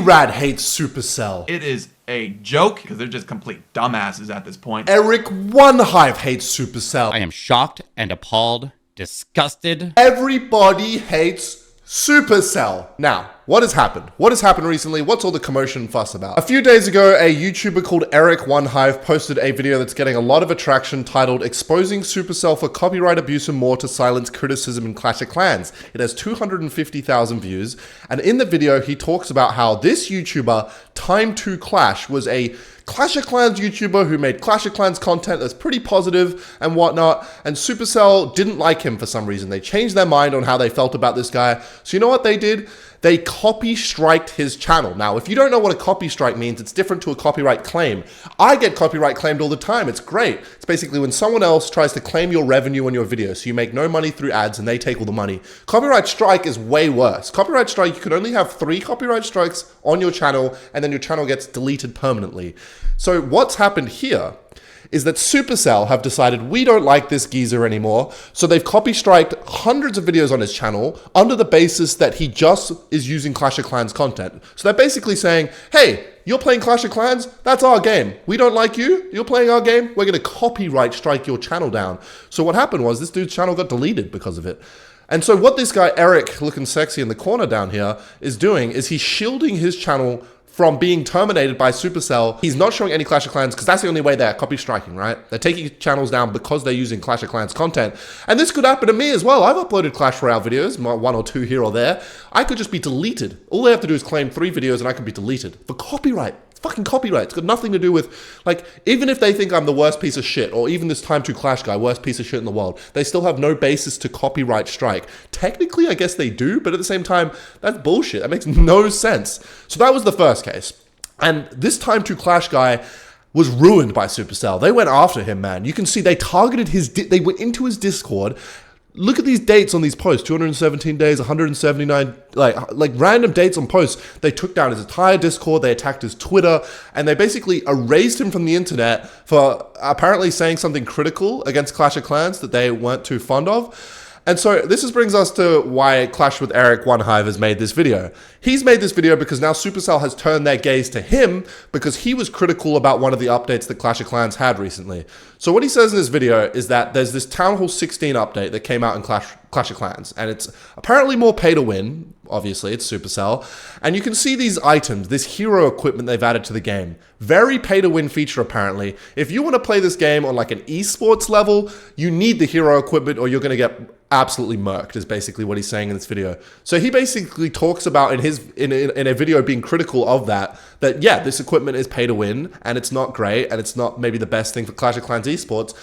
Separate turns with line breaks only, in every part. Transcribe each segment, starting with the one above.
Copyrad hates Supercell.
It is a joke because they're just complete dumbasses at this point.
Eric One Hive hates Supercell.
I am shocked and appalled, disgusted.
Everybody hates Supercell. Now, what has happened? What has happened recently? What's all the commotion and fuss about? A few days ago, a YouTuber called Eric One Hive posted a video that's getting a lot of attraction titled Exposing Supercell for Copyright Abuse and More to Silence Criticism in Clash of Clans. It has 250,000 views, and in the video, he talks about how this YouTuber, Time2Clash, was a Clash of Clans YouTuber who made Clash of Clans content that's pretty positive and whatnot, and Supercell didn't like him for some reason. They changed their mind on how they felt about this guy. So you know what they did? They copy striked his channel. Now, if you don't know what a copy strike means, it's different to a copyright claim. I get copyright claimed all the time. It's great. It's basically when someone else tries to claim your revenue on your video, so you make no money through ads and they take all the money. Copyright strike is way worse. Copyright strike, you can only have 3 copyright strikes on your channel, and then your channel gets deleted permanently. So what's happened here is that Supercell have decided we don't like this geezer anymore, so they've copy-striked hundreds of videos on his channel under the basis that he just is using Clash of Clans content. So they're basically saying, hey, you're playing Clash of Clans? That's our game. We don't like you. You're playing our game. We're going to copyright strike your channel down. So what happened was this dude's channel got deleted because of it. And so what this guy, Eric, looking sexy in the corner down here, is doing is he's shielding his channel from being terminated by Supercell. He's not showing any Clash of Clans because that's the only way they're copy striking, right? They're taking channels down because they're using Clash of Clans content. And this could happen to me as well. I've uploaded Clash Royale videos, 1 or 2 here or there. I could just be deleted. All they have to do is claim 3 videos and I could be deleted for copyright. Fucking copyright. It's got nothing to do with, like, even if they think I'm the worst piece of shit, or even this Time2Clash guy, worst piece of shit in the world, they still have no basis to copyright strike. Technically, I guess they do, but at the same time, that's bullshit. That makes no sense. So that was the first case. And this Time2Clash guy was ruined by Supercell. They went after him, man. You can see they targeted they went into his Discord. Look at these dates on these posts, 217 days, 179, like random dates on posts. They took down his entire Discord, they attacked his Twitter, and they basically erased him from the internet for apparently saying something critical against Clash of Clans that they weren't too fond of. And so this brings us to why Clash with Eric One Hive has made this video. He's made this video because now Supercell has turned their gaze to him because he was critical about one of the updates that Clash of Clans had recently. So what he says in this video is that there's this Town Hall 16 update that came out in Clash of Clans, and it's apparently more pay to win. Obviously, it's Supercell. And you can see these items, this hero equipment they've added to the game. Very pay-to-win feature, apparently. If you want to play this game on like an esports level, you need the hero equipment or you're going to get absolutely murked, is basically what he's saying in this video. So he basically talks about in a video being critical of that yeah, this equipment is pay-to-win and it's not great and it's not maybe the best thing for Clash of Clans esports,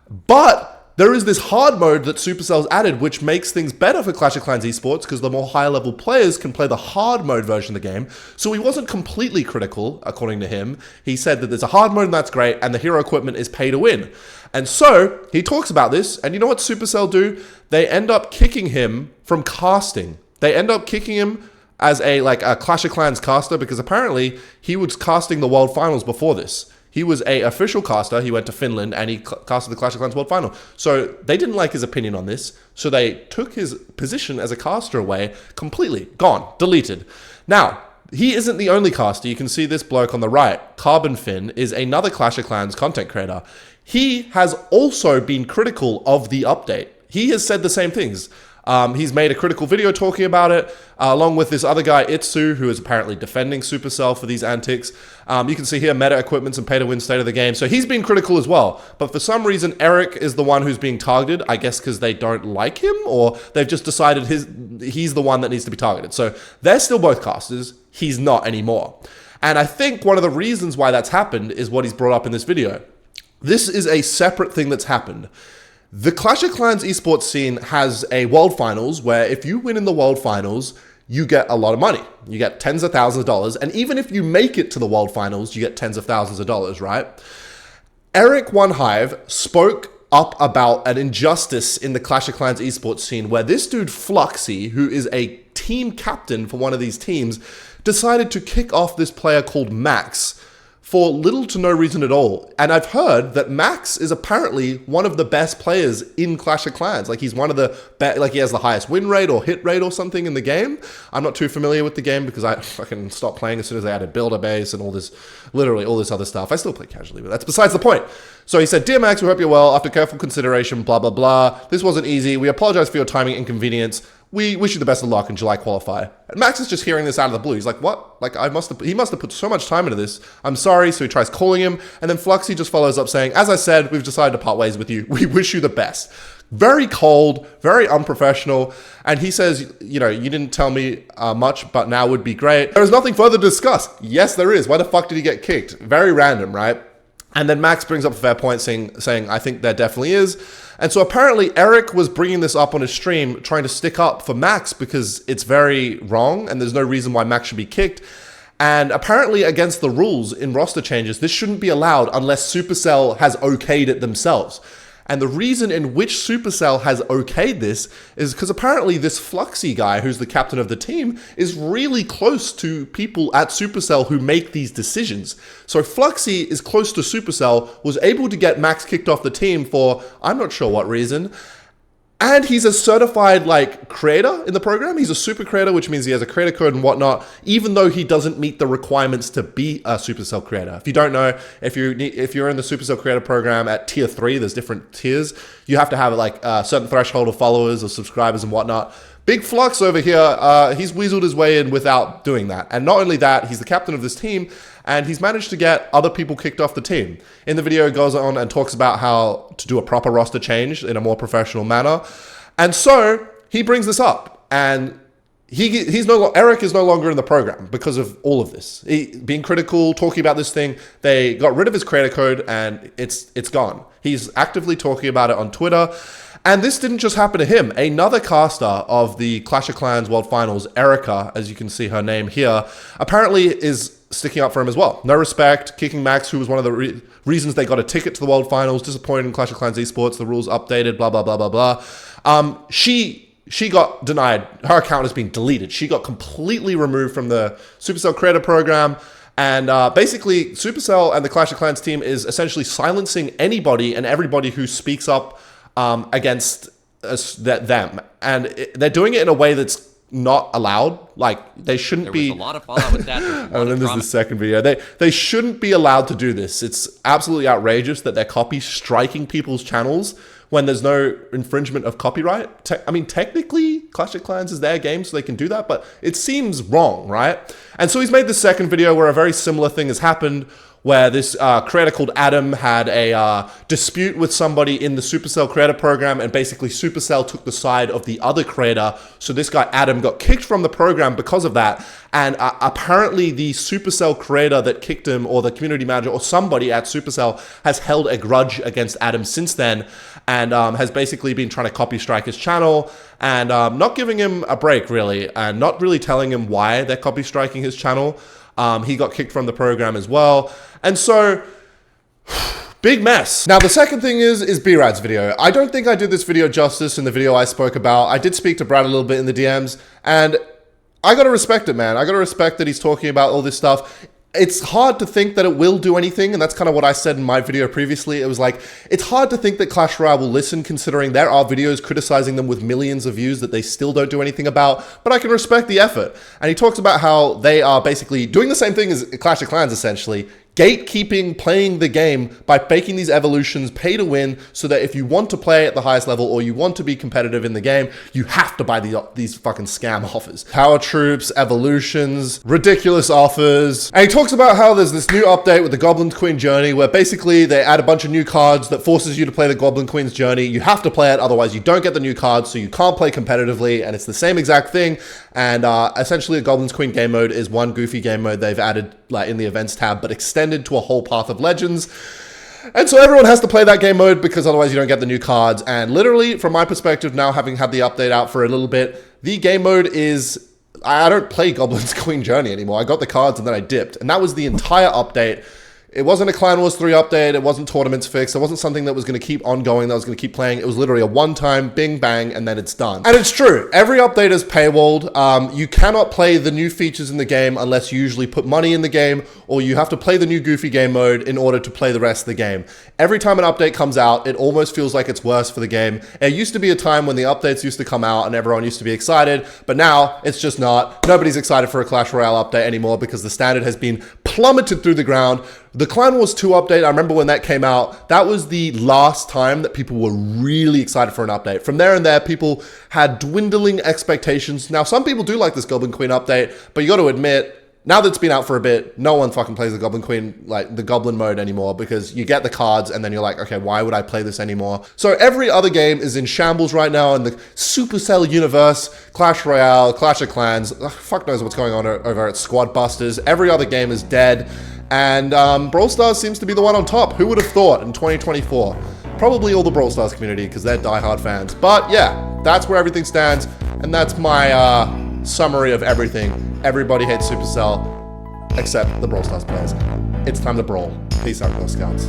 but there is this hard mode that Supercell's added, which makes things better for Clash of Clans esports because the more higher level players can play the hard mode version of the game. So he wasn't completely critical, according to him. He said that there's a hard mode and that's great, and the hero equipment is pay to win. And so he talks about this, and you know what Supercell do? They end up kicking him from casting. They end up kicking him as a Clash of Clans caster because apparently he was casting the World Finals before this. He was an official caster. He went to Finland and he casted the Clash of Clans World Final. So they didn't like his opinion on this. So they took his position as a caster away completely. Gone. Deleted. Now, he isn't the only caster. You can see this bloke on the right. CarbonFin is another Clash of Clans content creator. He has also been critical of the update. He has said the same things. He's made a critical video talking about it, along with this other guy, Itsu, who is apparently defending Supercell for these antics. You can see here meta equipments and pay-to-win state of the game. So he's been critical as well. But for some reason, Eric is the one who's being targeted, I guess because they don't like him, or they've just decided he's the one that needs to be targeted. So they're still both casters. He's not anymore. And I think one of the reasons why that's happened is what he's brought up in this video. This is a separate thing that's happened. The Clash of Clans esports scene has a World Finals where if you win in the World Finals, you get a lot of money. You get tens of thousands of dollars. And even if you make it to the World Finals, you get tens of thousands of dollars, right? Eric One Hive spoke up about an injustice in the Clash of Clans esports scene where this dude Fluxy, who is a team captain for one of these teams, decided to kick off this player called Max for little to no reason at all. And I've heard that Max is apparently one of the best players in Clash of Clans. Like he's one of the best, like he has the highest win rate or hit rate or something in the game. I'm not too familiar with the game because I fucking stopped playing as soon as they added builder base and all this, literally all this other stuff. I still play casually, but that's besides the point. So he said, "Dear Max, we hope you're well. After careful consideration, blah, blah, blah. This wasn't easy. We apologize for your timing inconvenience. We wish you the best of luck in July qualifier." And Max is just hearing this out of the blue. He's like, "What? Like he must have put so much time into this. I'm sorry." So he tries calling him. And then Fluxy just follows up saying, "As I said, we've decided to part ways with you. We wish you the best." Very cold, very unprofessional. And he says, you didn't tell me much, but now would be great. There is nothing further to discuss. Yes, there is. Why the fuck did he get kicked? Very random, right? And then Max brings up a fair point saying, "I think there definitely is." And so apparently Eric was bringing this up on his stream, trying to stick up for Max because it's very wrong and there's no reason why Max should be kicked. And apparently against the rules in roster changes, this shouldn't be allowed unless Supercell has okayed it themselves. And the reason in which Supercell has okayed this is because apparently this Fluxy guy, who's the captain of the team, is really close to people at Supercell who make these decisions. So Fluxy is close to Supercell, was able to get Max kicked off the team for, I'm not sure what reason. And he's a certified creator in the program. He's a super creator, which means he has a creator code and whatnot, even though he doesn't meet the requirements to be a Supercell creator. If you don't know, if you're in the Supercell creator program at tier 3, there's different tiers. You have to have a certain threshold of followers or subscribers and whatnot. Big Flux over here, he's weaseled his way in without doing that. And not only that, he's the captain of this team, and he's managed to get other people kicked off the team. In the video, he goes on and talks about how to do a proper roster change in a more professional manner. And so he brings this up, and Eric is no longer in the program because of all of this. Being critical, talking about this thing, they got rid of his creator code, and it's gone. He's actively talking about it on Twitter. And this didn't just happen to him. Another caster of the Clash of Clans World Finals, Erica, as you can see her name here, apparently is sticking up for him as well. No respect, kicking Max, who was one of the reasons they got a ticket to the World Finals, disappointed in Clash of Clans Esports, the rules updated, blah, blah, blah, blah, blah. She got denied. Her account has been deleted. She got completely removed from the Supercell creator program. And basically, Supercell and the Clash of Clans team is essentially silencing anybody and everybody who speaks up against them. And they're doing it in a way that's not allowed. They shouldn't be.
There was a lot of fallout with that.
And then there's the second video. They shouldn't be allowed to do this. It's absolutely outrageous that they're copy striking people's channels when there's no infringement of copyright. Technically, Clash of Clans is their game, so they can do that, but it seems wrong, right? And so he's made the second video where a very similar thing has happened, where this creator called Adam had a dispute with somebody in the Supercell creator program, and basically Supercell took the side of the other creator. So this guy Adam got kicked from the program because of that. And apparently the Supercell creator that kicked him, or the community manager, or somebody at Supercell, has held a grudge against Adam since then, and has basically been trying to copy strike his channel, and not giving him a break really, and not really telling him why they're copy striking his channel. He got kicked from the program as well. And so, big mess. Now, the second thing is B-Rad's video. I don't think I did this video justice in the video I spoke about. I did speak to Brad a little bit in the DMs, and I gotta respect it, man. I gotta respect that he's talking about all this stuff. It's hard to think that it will do anything, and that's kind of what I said in my video previously. It was it's hard to think that Clash Royale will listen, considering there are videos criticizing them with millions of views that they still don't do anything about, but I can respect the effort. And he talks about how they are basically doing the same thing as Clash of Clans, essentially, gatekeeping playing the game by faking these evolutions, pay to win, so that if you want to play at the highest level or you want to be competitive in the game, you have to buy these fucking scam offers. Power troops, evolutions, ridiculous offers. And he talks about how there's this new update with the Goblin Queen journey where basically they add a bunch of new cards that forces you to play the Goblin Queen's journey. You have to play it, otherwise you don't get the new cards, so you can't play competitively, and it's the same exact thing. And essentially, a Goblin's Queen game mode is one goofy game mode they've added in the events tab, but extended to a whole Path of Legends. And so everyone has to play that game mode because otherwise you don't get the new cards. And literally, from my perspective, now having had the update out for a little bit, the game mode is... I don't play Goblin's Queen Journey anymore. I got the cards and then I dipped. And that was the entire update. It wasn't a Clan Wars 3 update. It wasn't tournaments fixed. It wasn't something that was going to keep ongoing, that was going to keep playing. It was literally a one-time bing bang and then it's done. And it's true. Every update is paywalled. You cannot play the new features in the game unless you usually put money in the game, or you have to play the new goofy game mode in order to play the rest of the game. Every time an update comes out, it almost feels like it's worse for the game. It used to be a time when the updates used to come out and everyone used to be excited, but now it's just not. Nobody's excited for a Clash Royale update anymore because the standard has been plummeted through the ground. The Clan Wars 2 update, I remember when that came out, that was the last time that people were really excited for an update. From there and there, people had dwindling expectations. Now, some people do like this Goblin Queen update, but you got to admit, now that it's been out for a bit, no one fucking plays the Goblin Queen, like the Goblin mode anymore, because you get the cards and then you're like, okay, why would I play this anymore? So every other game is in shambles right now in the Supercell universe. Clash Royale, Clash of Clans, fuck knows what's going on over at Squad Busters. Every other game is dead. And Brawl Stars seems to be the one on top. Who would have thought in 2024? Probably all the Brawl Stars community, because they're diehard fans. But yeah, that's where everything stands. And that's my summary of everything. Everybody hates Supercell, except the Brawl Stars players. It's time to brawl. Peace out, Girl Scouts.